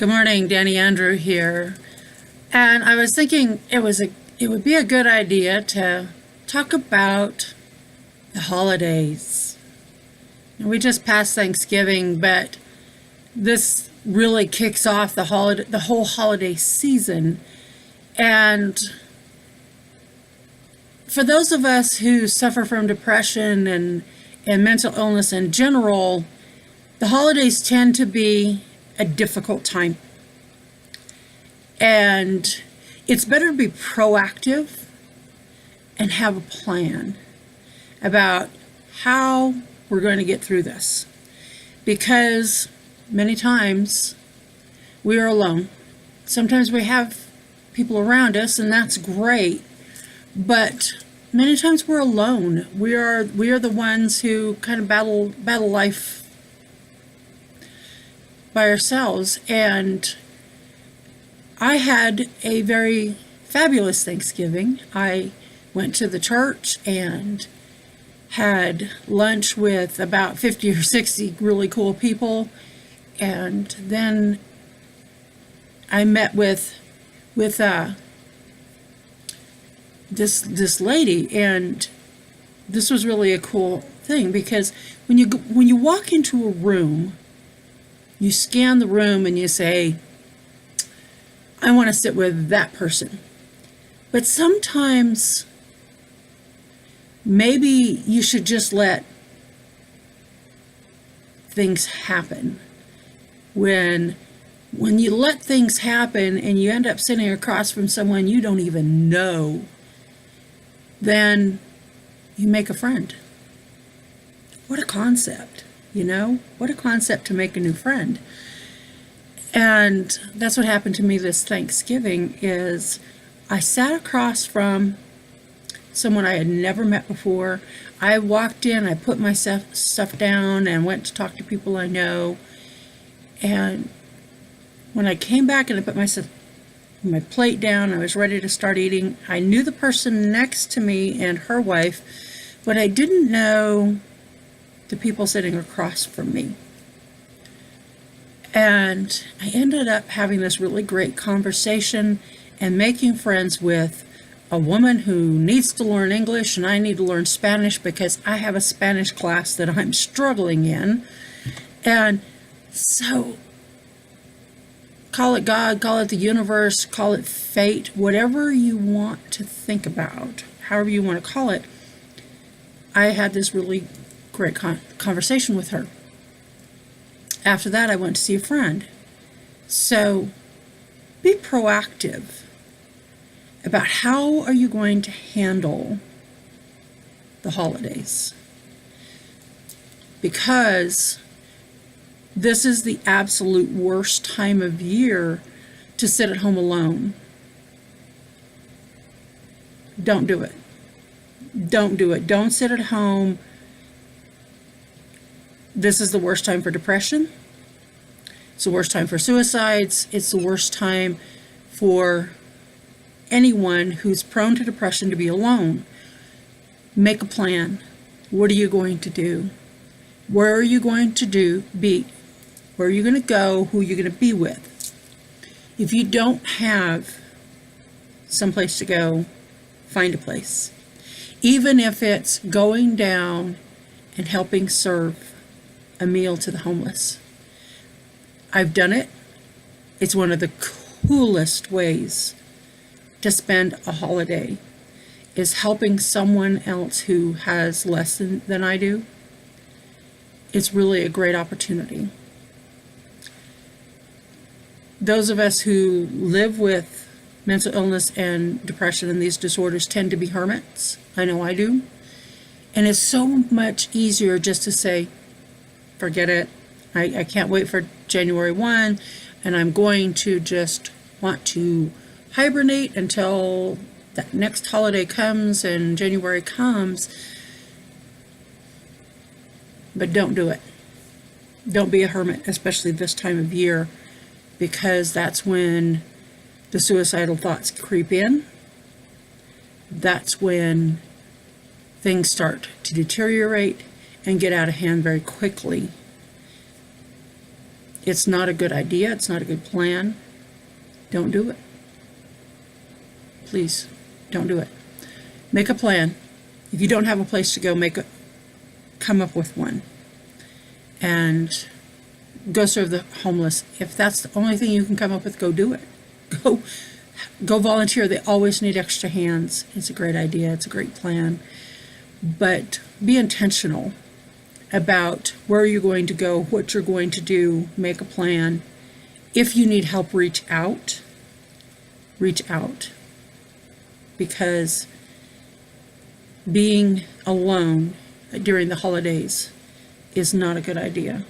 Good morning, Danny Andrew here. And I was thinking it would be a good idea to talk about the holidays. We just passed Thanksgiving, but this really kicks off the whole holiday season. And for those of us who suffer from depression and mental illness in general, the holidays tend to be a difficult time. And it's better to be proactive and have a plan about how we're going to get through this. Because many times we are alone. Sometimes we have people around us, and that's great. But many times we're alone. We are the ones who kind of battle life by ourselves. And I had a very fabulous Thanksgiving. I went to the church and had lunch with about 50 or 60 really cool people. And then I met with this lady, and this was really a cool thing, because when you walk into a room, you scan the room and you say, I want to sit with that person. But sometimes maybe you should just let things happen. When you let things happen and you end up sitting across from someone you don't even know, then you make a friend. What a concept, What a concept to make a new friend. And that's what happened to me this Thanksgiving. Is I sat across from someone I had never met before. I walked in, I put my stuff down and went to talk to people I know. And when I came back and I put my plate down, I was ready to start eating. I knew the person next to me and her wife, but I didn't know the people sitting across from me. And I ended up having this really great conversation and making friends with a woman who needs to learn English, and I need to learn Spanish because I have a Spanish class that I'm struggling in. And so, call it God, call it the universe, call it fate, whatever you want to think about, however you want to call it. I had this really great conversation with her. After that, I went to see a friend. So be proactive about how are you going to handle the holidays. Because this is the absolute worst time of year to sit at home alone. Don't do it. Don't do it. Don't sit at home. This is the worst time for depression. It's the worst time for suicides. It's the worst time for anyone who's prone to depression to be alone. Make a plan. What are you going to do? Where are you going to be? Where are you going to go? Who are you going to be with? If you don't have someplace to go, find a place. Even if it's going down and helping serve a meal to the homeless. I've done it. It's one of the coolest ways to spend a holiday, is helping someone else who has less than I do. It's really a great opportunity. Those of us who live with mental illness and depression and these disorders tend to be hermits. I know I do. And it's so much easier just to say, forget it. I can't wait for January 1, and I'm going to just want to hibernate until that next holiday comes and January comes. But don't do it. Don't be a hermit, especially this time of year, because that's when the suicidal thoughts creep in. That's when things start to deteriorate and get out of hand very quickly. It's not a good idea. It's not a good plan. Don't do it. Please, don't do it. Make a plan. If you don't have a place to go, come up with one. And go serve the homeless. If that's the only thing you can come up with, go do it. Go volunteer. They always need extra hands. It's a great idea. It's a great plan. But be intentional about where you're going to go, what you're going to do. Make a plan. If you need help, reach out. Reach out. Because being alone during the holidays is not a good idea.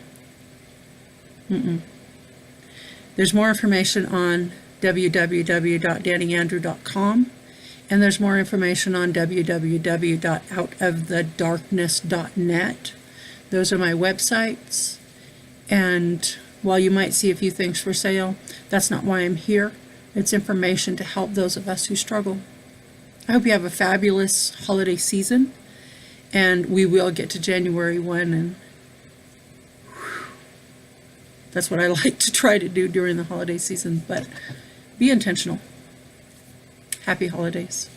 There's more information on www.dannyandrew.com, and there's more information on www.outofthedarkness.net. Those are my websites, and while you might see a few things for sale, that's not why I'm here. It's information to help those of us who struggle. I hope you have a fabulous holiday season, and we will get to January 1, and that's what I like to try to do during the holiday season, but be intentional. Happy holidays.